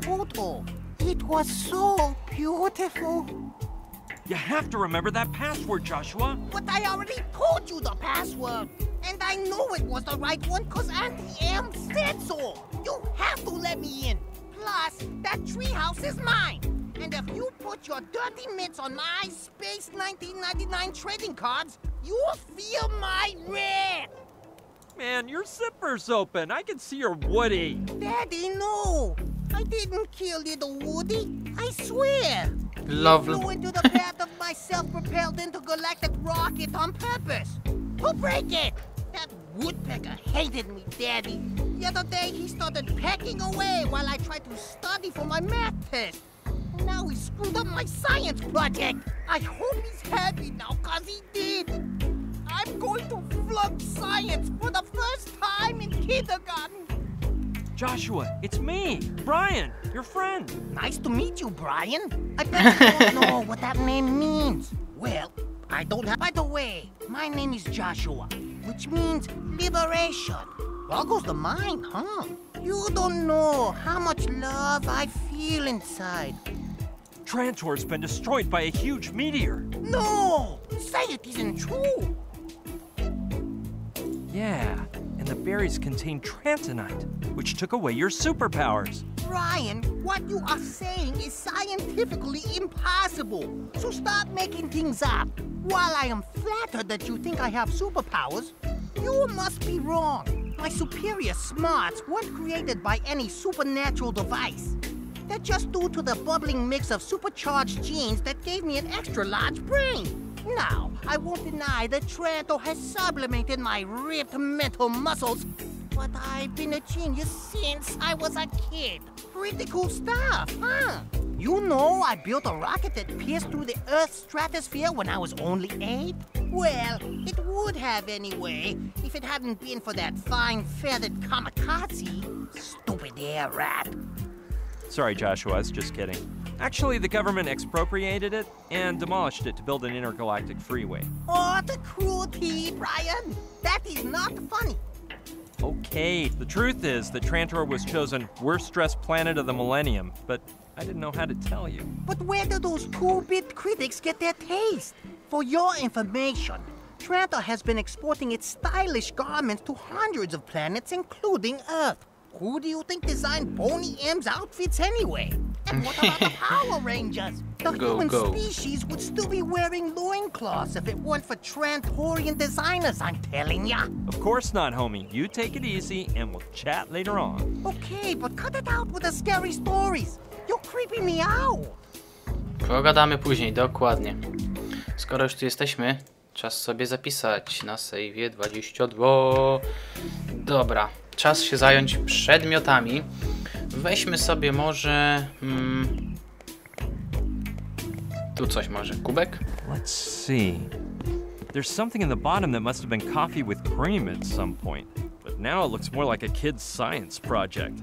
photo. It was so beautiful. You have to remember that password, Joshua. But I already told you the password. And I know it was the right one because Auntie M said so. You have to let me in. Plus, that treehouse is mine. And if you put your dirty mitts on my Space 1999 trading cards, you'll feel my wrath. Man, your zipper's open. I can see your Woody. Daddy, no. I didn't kill little Woody. I swear. Lovely. He flew into the path of my self-propelled intergalactic rocket on purpose. To break it. That woodpecker hated me, Daddy. The other day, he started pecking away while I tried to study for my math test. Now he screwed up my science project. I hope he's happy now, cause he did. I'm going to flunk science for the first time in kindergarten. Joshua, it's me, Brian, your friend. Nice to meet you, Brian. I bet you don't know what that name means. Well, I don't have... By the way, my name is Joshua, which means liberation. Boggles the mind, huh? You don't know how much love I feel inside. Trantor's been destroyed by a huge meteor. No! Say it isn't true. Yeah, and the berries contain trantonite, which took away your superpowers. Brian, what you are saying is scientifically impossible. So stop making things up. While I am flattered that you think I have superpowers, you must be wrong. My superior smarts weren't created by any supernatural device. They're just due to the bubbling mix of supercharged genes that gave me an extra-large brain. Now, I won't deny that Trantor has sublimated my ripped mental muscles, but I've been a genius since I was a kid. Pretty cool stuff, huh? You know I built a rocket that pierced through the Earth's stratosphere when I was only 8? Well, it would have anyway, if it hadn't been for that fine feathered kamikaze. Stupid air rat. Sorry, Joshua, I was just kidding. Actually, the government expropriated it and demolished it to build an intergalactic freeway. Oh, the cruelty, Brian. That is not funny. Okay, the truth is that Trantor was chosen worst stressed planet of the millennium, but I didn't know how to tell you. But where do those 2-bit critics get their taste? For your information, Trantor has been exporting its stylish garments to hundreds of planets, including Earth. Who do you think designed Boney M's outfits anyway? And what about the Power Rangers? The human species would still be wearing loincloths if it weren't for Trantorian designers, I'm telling ya. Of course not, homie. You take it easy and we'll chat later on. Okay, but cut it out with the scary stories. You're creeping me out. Pogadamy później, dokładnie. Skoro już tu jesteśmy, czas sobie zapisać na save'ie 22. Dobra, czas się zająć przedmiotami. Weźmy sobie może... tu coś może. Kubek? Let's see. There's something in the bottom that must have been coffee with cream at some point. But now it looks more like a kid's science project.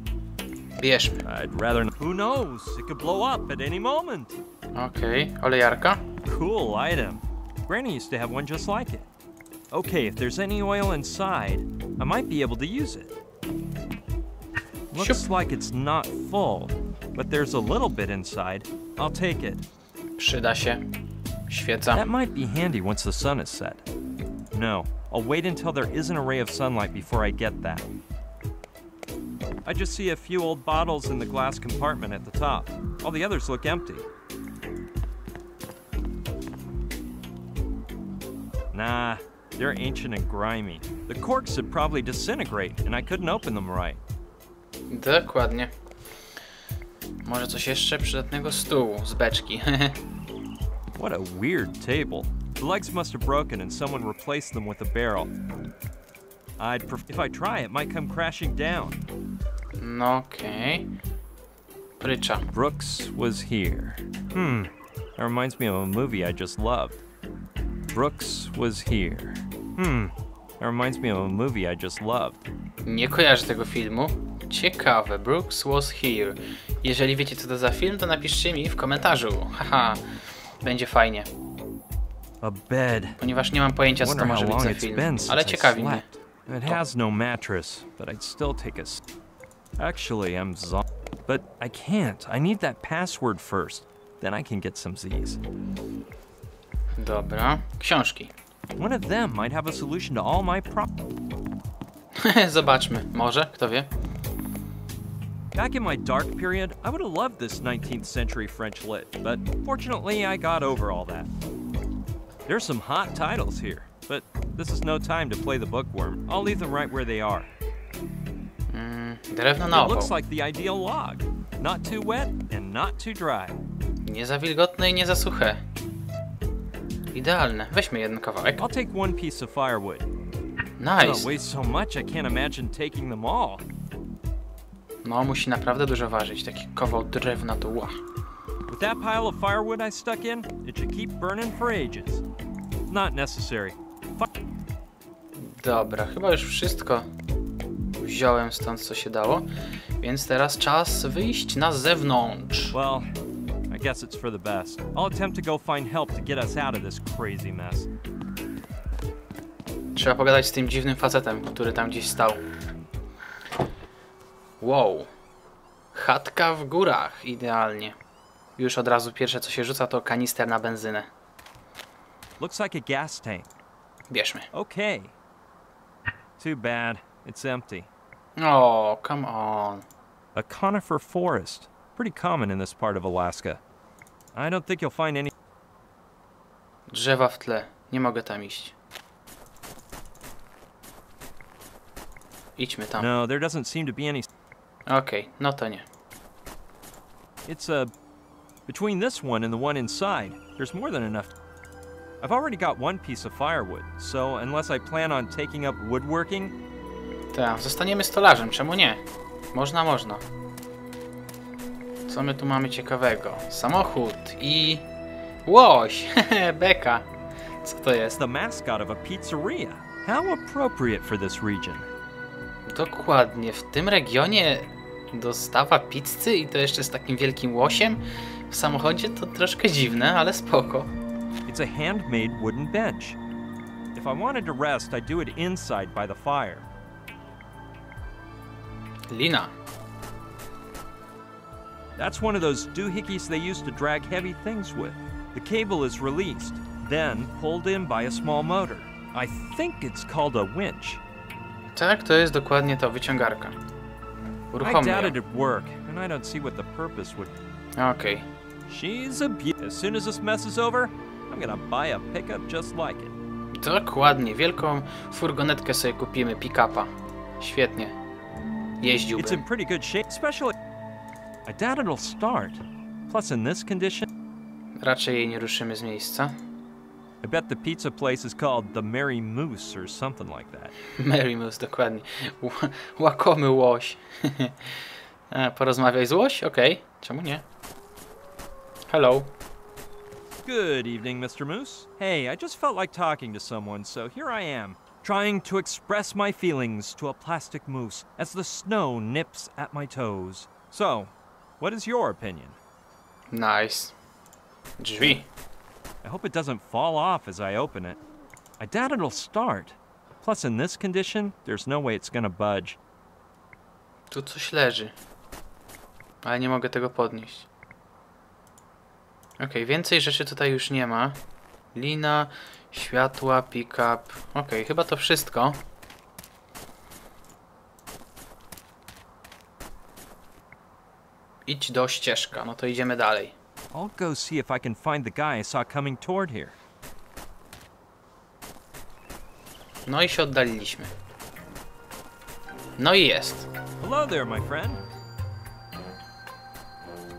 Bierzmy. I'd rather... Who knows? It could blow up at any moment. Okej, olejarka. Cool item. Granny used to have one just like it. Okay, if there's any oil inside, I might be able to use it. Looks like it's not full, but there's a little bit inside. I'll take it. Przyda się. Świeca. That might be handy once the sun is set. No, I'll wait until there is an array of sunlight before I get that. I just see a few old bottles in the glass compartment at the top. All the others look empty. Nah, they're ancient and grimy. The corks would probably disintegrate, and I couldn't open them right. Dokładnie. Może coś jeszcze przydatnego z tyłu, z beczki. What a weird table. The legs must have broken and someone replaced them with a barrel. If I try, it might come crashing down. No okej. Prycza. Brooks was here. That reminds me of a movie I just loved. Brooks was here. That reminds me of a movie I just loved. Nie kojarzę tego filmu. Ciekawe, Brooks was here. Jeżeli wiecie co to za film, to napiszcie mi w komentarzu. Haha, będzie fajnie. A bed. Ponieważ nie mam pojęcia co to może być za film, ale ciekawi mnie. It has no mattress, but I'd still take a... Actually, I'm but I can't. I need that password first. Then I can get some Z's. Dobra, książki. One of them might have a solution to all my Zobaczmy, może, kto wie. Back in my dark period, I would have loved this 19th century French lit, but fortunately I got over all that. There's some hot titles here, but this is no time to play the bookworm. I'll leave them right where they are. Drewno na It looks opał. like the ideal log. Not too wet and not too dry. Nie za wilgotne i nie za suche. Idealne. Weźmy jeden kawałek. I'll take one piece of firewood. Nice. It weighs so much I can't imagine taking them all. No, musi naprawdę dużo ważyć. Taki kawał drewna to ła. With that pile of firewood I stuck in, it should keep burning for ages. Not necessary. Dobra, chyba już wszystko wziąłem stąd, co się dało. Więc teraz czas wyjść na zewnątrz. Well, I guess it's for the best. I'll attempt to go find help to get us out of this crazy mess. Trzeba pogadać z tym dziwnym facetem, który tam gdzieś stał. Wow. Chatka w górach. Idealnie. Już od razu pierwsze, co się rzuca, to kanister na benzynę. Looks like a gas tank. Bierzmy. Okay. Too bad. It's empty. O, come on. A conifer forest. Pretty common in this part of Alaska. I don't think you'll find any... Drzewa w tle. Nie mogę tam iść. Idźmy tam. No, there doesn't seem to be any... Okej, no to nie. It's between this one and the one inside, there's more than enough. I've already got one piece of firewood, so unless I plan on taking up woodworking... Tak, zostaniemy stolarzem, czemu nie? Można, można. Co my tu mamy ciekawego? Samochód i... łoś! Beka! Co to jest? The mascot of a pizzeria. How appropriate for this region. Dokładnie, w tym regionie dostawa pizzy i to jeszcze z takim wielkim łosiem w samochodzie to troszkę dziwne, ale spoko. It's a handmade wooden bench. If I wanted to rest, I'd do it inside by the fire. Lina. That's one of those doohickeys they use to drag heavy things with. The cable is released, then pulled in by a small motor. I think it's called a winch. Tak, to jest dokładnie to, wyciągarka. I Uruchommy doubt ją. it'd work, and I don't see what the purpose would... Okej. She's a beaut. As soon as this mess is over, I'm gonna buy a pickup just like it. Dokładnie, wielką furgonetkę sobie kupimy, pick-upa. Świetnie. It's in Jeździłbym. pretty good shape, especially... I doubt it'll start. Plus, in this condition, Raczej jej nie ruszymy z miejsca. I bet the pizza place is called the Merry Moose or something like that. Mary Moose, dokładnie. Łakomy łoś. Porozmawiaj z łoś? Okej, czemu nie? Hello. Good evening, Mr. Moose. Hey, I just felt like talking to someone, so here I am, trying to express my feelings to a plastic moose as the snow nips at my toes. So, what is your opinion? Nice. Drzwi. I hope it doesn't fall off as I open it. I doubt it'll start. Plus, in this condition, there's no way it's gonna budge. Tu coś leży. Ale nie mogę tego podnieść. Okej, więcej rzeczy tutaj już nie ma. Lina, światła, pick-up. Okej, chyba to wszystko. Idź do ścieżka, no to idziemy dalej. I'll go see if I can find the guy I saw coming toward here. No i się oddaliliśmy. No i jest. Hello there, my friend.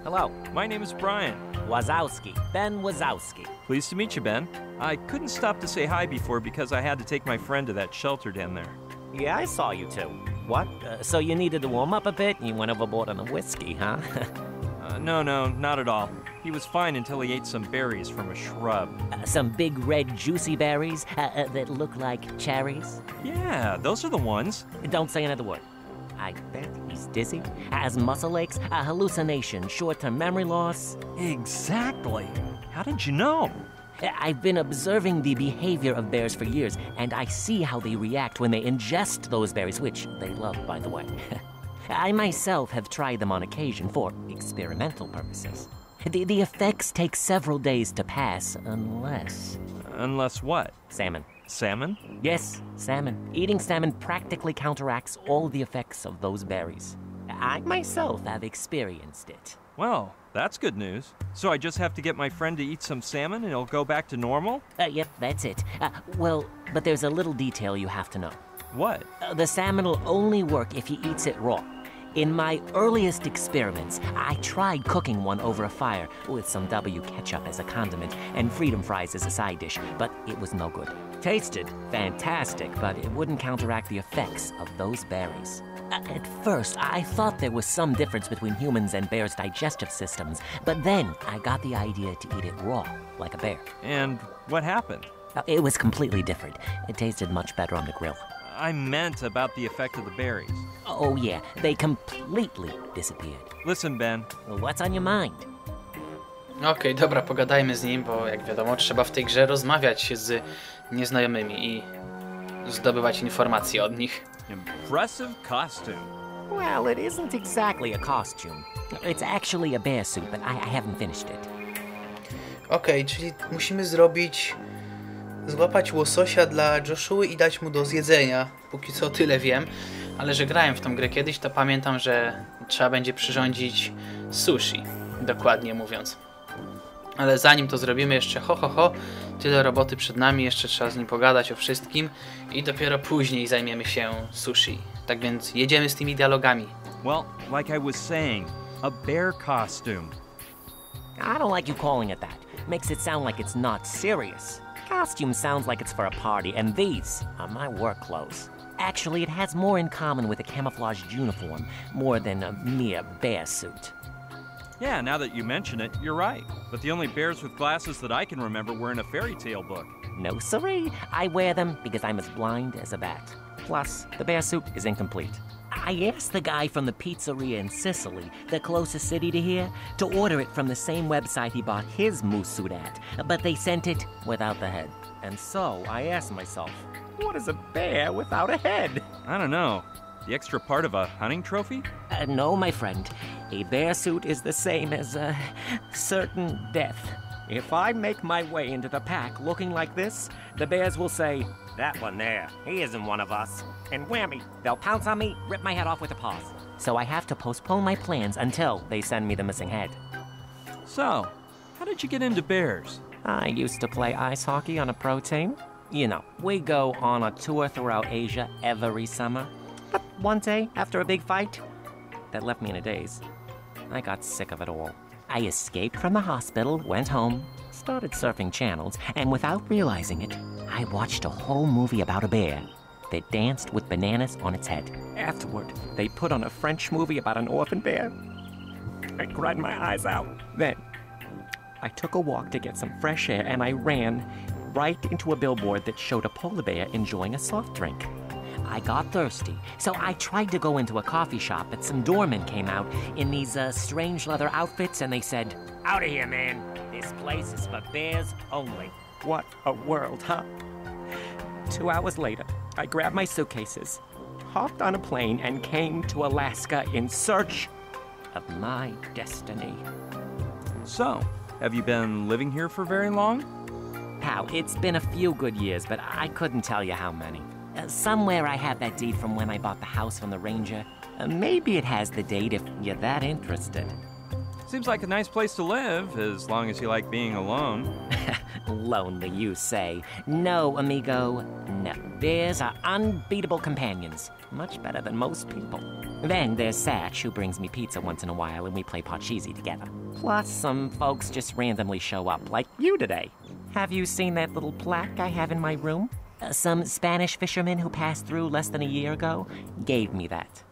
Hello, My name is Brian. Wazowski. Ben Wazowski. Pleased to meet you, Ben. I couldn't stop to say hi before because I had to take my friend to that shelter down there. Yeah, I saw you two. What? So you needed to warm up a bit and you went overboard on the whiskey, huh? No, not at all. He was fine until he ate some berries from a shrub. Some big red juicy berries that look like cherries? Yeah, those are the ones. Don't say another word. I bet he's dizzy, has muscle aches, a hallucination, short-term memory loss. Exactly. How did you know? I've been observing the behavior of bears for years, and I see how they react when they ingest those berries, which they love, by the way. I myself have tried them on occasion for experimental purposes. The effects take several days to pass unless... Unless what? Salmon. Salmon? Yes, salmon. Eating salmon practically counteracts all the effects of those berries. I myself have experienced it. Well, that's good news. So I just have to get my friend to eat some salmon and he'll go back to normal? Yep, that's it. Well, but there's a little detail you have to know. What? The salmon will only work if he eats it raw. In my earliest experiments, I tried cooking one over a fire with some W ketchup as a condiment and freedom fries as a side dish, but it was no good. Tasted fantastic, but it wouldn't counteract the effects of those berries. At first, I thought there was some difference between humans and bears' digestive systems, but then I got the idea to eat it raw, like a bear. And what happened? It was completely different. It tasted much better on the grill. I meant about the effect of the berries. Oh yeah, they completely disappeared. Listen, Ben. What's on your mind? Okej, dobra, pogadajmy z nim, bo jak wiadomo, trzeba w tej grze rozmawiać z nieznajomymi i zdobywać informacje od nich. Impressive costume. Well, it isn't exactly a costume. It's actually a bear suit, but I haven't finished it. Okej, czyli musimy złapać łososia dla Joshuły i dać mu do zjedzenia. Póki co tyle wiem, ale że grałem w tą grę kiedyś, to pamiętam, że trzeba będzie przyrządzić sushi, dokładnie mówiąc. Ale zanim to zrobimy jeszcze tyle roboty przed nami, jeszcze trzeba z nim pogadać o wszystkim i dopiero później zajmiemy się sushi. Tak więc jedziemy z tymi dialogami. Well, like I was saying, a bear costume. I don't like you calling it that. Makes it sound like it's not serious. Costume sounds like it's for a party, and these are my work clothes. Actually, it has more in common with a camouflaged uniform, more than a mere bear suit. Yeah, now that you mention it, you're right. But the only bears with glasses that I can remember were in a fairy tale book. No siree, I wear them because I'm as blind as a bat. Plus, the bear suit is incomplete. I asked the guy from the pizzeria in Sicily, the closest city to here, to order it from the same website he bought his moose suit at, but they sent it without the head. And so I asked myself, what is a bear without a head? I don't know. The extra part of a hunting trophy? No, my friend. A bear suit is the same as a certain death. If I make my way into the pack looking like this, the bears will say, that one there, he isn't one of us. And whammy, they'll pounce on me, rip my head off with their paws. So I have to postpone my plans until they send me the missing head. So, how did you get into bears? I used to play ice hockey on a pro team. You know, we go on a tour throughout Asia every summer. But one day, after a big fight, that left me in a daze. I got sick of it all. I escaped from the hospital, went home, started surfing channels, and without realizing it, I watched a whole movie about a bear that danced with bananas on its head. Afterward, they put on a French movie about an orphan bear. I cried my eyes out. Then, I took a walk to get some fresh air, and I ran right into a billboard that showed a polar bear enjoying a soft drink. I got thirsty, so I tried to go into a coffee shop, but some doormen came out in these strange leather outfits, and they said, "Out of here, man. This place is for bears only." What a world, huh? 2 hours later, I grabbed my suitcases, hopped on a plane, and came to Alaska in search of my destiny. So, have you been living here for very long? Pal, it's been a few good years, but I couldn't tell you how many. Somewhere I have that deed from when I bought the house from the ranger. Maybe it has the date if you're that interested. Seems like a nice place to live, as long as you like being alone. Lonely, you say. No, amigo, no. Bears are unbeatable companions. Much better than most people. Then there's Satch, who brings me pizza once in a while, and we play Parcheesi together. Plus, some folks just randomly show up, like you today. Have you seen that little plaque I have in my room? Some Spanish fisherman who passed through less than a year ago gave me that.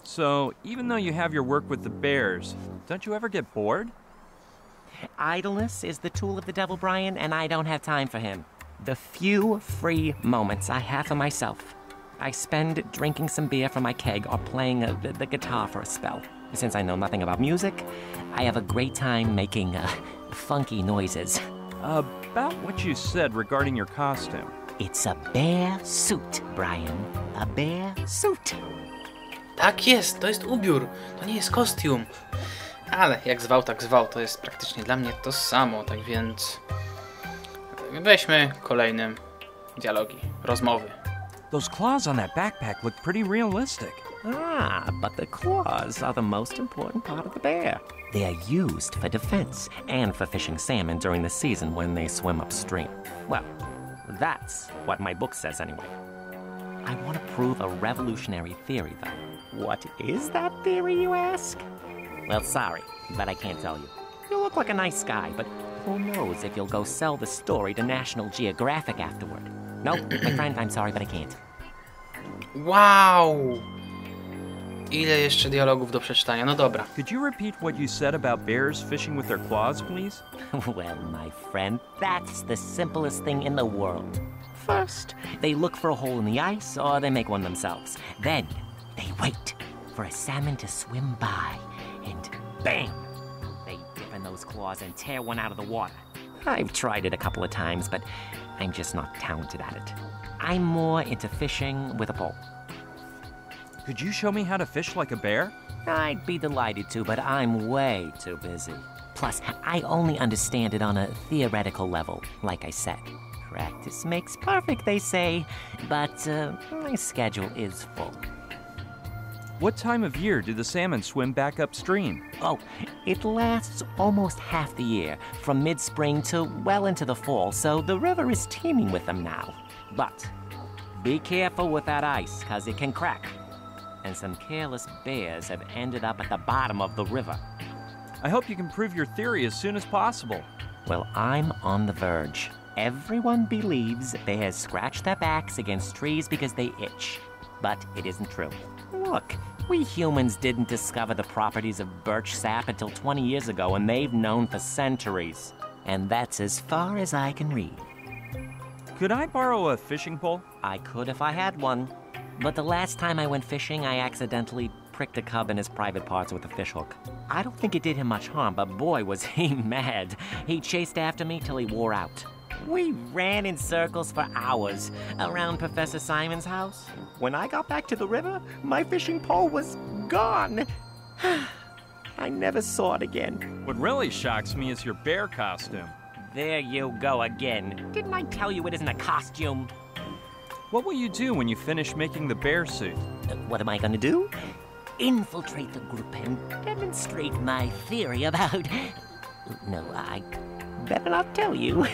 So, even though you have your work with the bears, don't you ever get bored? Idleness is the tool of the devil, Brian, and I don't have time for him. The few free moments I have for myself, I spend drinking some beer from my keg or playing the guitar for a spell. Since I know nothing about music, I have a great time making funky noises. About what you said regarding your costume. It's a bear suit, Brian. A bear suit. Tak jest, to jest ubiór, to nie jest kostium. Ale jak zwał, tak zwał, to jest praktycznie dla mnie to samo, tak więc... Weźmy kolejnym dialogi, rozmowy. Those claws on that backpack look pretty realistic. Ah, but the claws are the most important part of the bear. They are used for defense and for fishing salmon during the season when they swim upstream. Well, that's what my book says anyway. I want to prove a revolutionary theory, though. What is that theory, you ask? Well, sorry, but I can't tell you. You look like a nice guy, but who knows if you'll go sell the story to National Geographic afterward. No, my friend, I'm sorry, but I can't. Wow! Ile jeszcze dialogów do przeczytania? No dobra. Could you repeat what you said about bears fishing with their claws, please? Well, my friend, that's the simplest thing in the world. First, they look for a hole in the ice, or they make one themselves. Then, they wait for a salmon to swim by, and bam! They dip in those claws and tear one out of the water. I've tried it a couple of times, but I'm just not talented at it. I'm more into fishing with a pole. Could you show me how to fish like a bear? I'd be delighted to, but I'm way too busy. Plus, I only understand it on a theoretical level, like I said. Practice makes perfect, they say, but my schedule is full. What time of year do the salmon swim back upstream? Oh, it lasts almost half the year, from mid-spring to well into the fall, so the river is teeming with them now. But be careful with that ice, 'cause it can crack. And some careless bears have ended up at the bottom of the river. I hope you can prove your theory as soon as possible. Well, I'm on the verge. Everyone believes bears scratch their backs against trees because they itch. But it isn't true. Look, we humans didn't discover the properties of birch sap until 20 years ago, and they've known for centuries. And that's as far as I can read. Could I borrow a fishing pole? I could if I had one. But the last time I went fishing, I accidentally pricked a cub in his private parts with a fishhook. I don't think it did him much harm, but boy was he mad. He chased after me till he wore out. We ran in circles for hours around Professor Simon's house. When I got back to the river, my fishing pole was gone. I never saw it again. What really shocks me is your bear costume. There you go again. Didn't I tell you it isn't a costume? What will you do when you finish making the bear suit? What am I gonna do? Infiltrate the group and demonstrate my theory about... No, I better not tell you.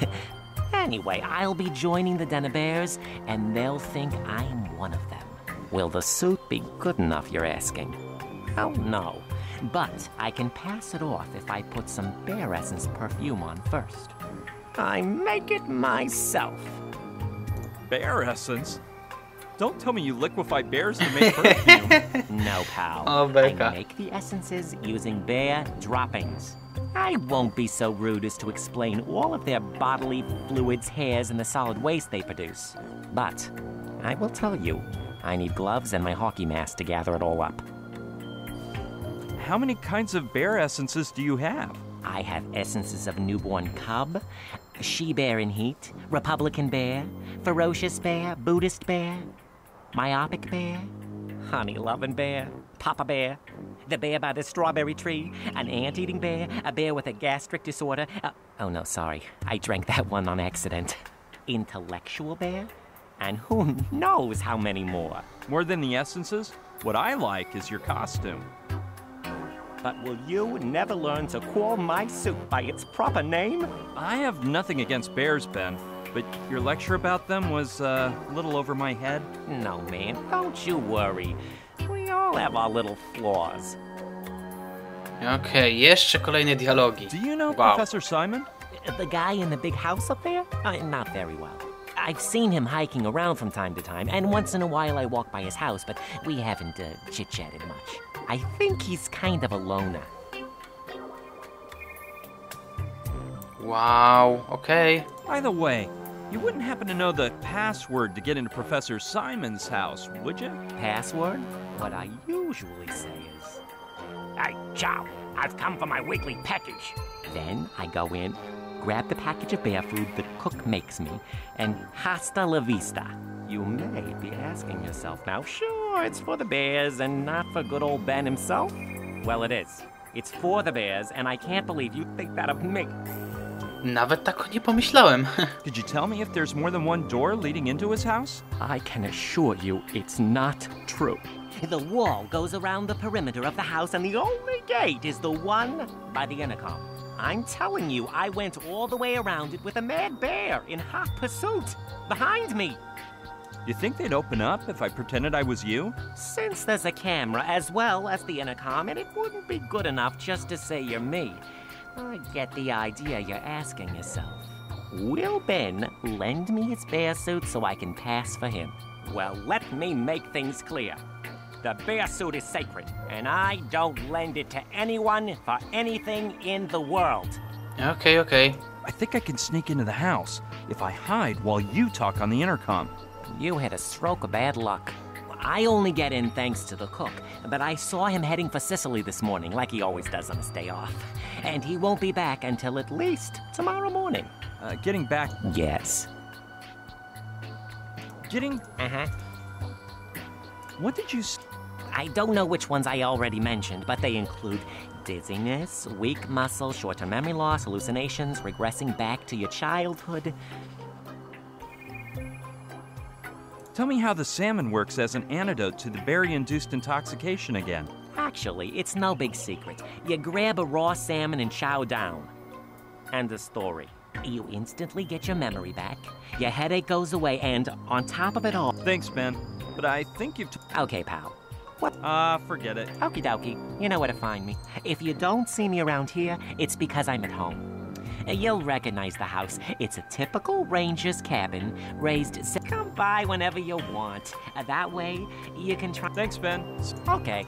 Anyway, I'll be joining the den of bears, and they'll think I'm one of them. Will the suit be good enough, you're asking? Oh, no. But I can pass it off if I put some bear essence perfume on first. I make it myself. Bear essence? Don't tell me you liquefy bears to make perfume. No, pal. Oh, Becca. I make the essences using bear droppings. I won't be so rude as to explain all of their bodily fluids, hairs, and the solid waste they produce. But I will tell you, I need gloves and my hockey mask to gather it all up. How many kinds of bear essences do you have? I have essences of newborn cub, she-bear in heat, Republican bear, ferocious bear, Buddhist bear, myopic bear, honey-loving bear, papa bear, the bear by the strawberry tree, an ant-eating bear, a bear with a gastric disorder. Oh no, sorry, I drank that one on accident. Intellectual bear, and who knows how many more. More than the essences? What I like is your costume. But will you never learn to call my suit by its proper name? I have nothing against bears, Ben, but your lecture about them was a little over my head. No, man, don't you worry. We all have our little flaws. Okej, jeszcze kolejne dialogi. Do you know Wow. Professor Simon? The guy in the big house up there? Not very well. I've seen him hiking around from time to time, and once in a while I walk by his house, but we haven't chit-chatted much. I think he's kind of a loner. Wow, okej. By the way, you wouldn't happen to know the password to get into Professor Simon's house, would you? Password? What I usually say is, "Hey, Chow, I've come for my weekly package." Then I go in, grab the package of bear food the cook makes me, and hasta la vista. You may be asking yourself now, sure, sure it's for the bears and not for good old Ben himself? Well, it is. It's for the bears, and I can't believe you think that of me. Nawet tak nie pomyślałem. Could you tell me if there's more than one door leading into his house? I can assure you it's not true. The wall goes around the perimeter of the house, and the only gate is the one by the intercom. I'm telling you, I went all the way around it with a mad bear in hot pursuit. Behind me. You think they'd open up if I pretended I was you? Since there's a camera as well as the intercom, and it wouldn't be good enough just to say you're me, I get the idea you're asking yourself. Will Ben lend me his bear suit so I can pass for him? Well, let me make things clear. The bear suit is sacred, and I don't lend it to anyone for anything in the world. Okej. I think I can sneak into the house if I hide while you talk on the intercom. You had a stroke of bad luck. I only get in thanks to the cook, but I saw him heading for Sicily this morning, like he always does on his day off. And he won't be back until at least tomorrow morning. Getting back... Yes. Getting... Uh-huh. What did you... I don't know which ones I already mentioned, but they include dizziness, weak muscle, short-term memory loss, hallucinations, regressing back to your childhood. Tell me how the salmon works as an antidote to the berry-induced intoxication again. Actually, it's no big secret. You grab a raw salmon and chow down. End of story. You instantly get your memory back, your headache goes away, and on top of it all... Thanks, Ben, but I think you've... Okay, pal. What? Forget it. Okie dokie. You know where to find me. If you don't see me around here, it's because I'm at home. You'll recognize the house. It's a typical ranger's cabin, raised... Come by whenever you want. That way, you can try... Thanks, Ben. Okay.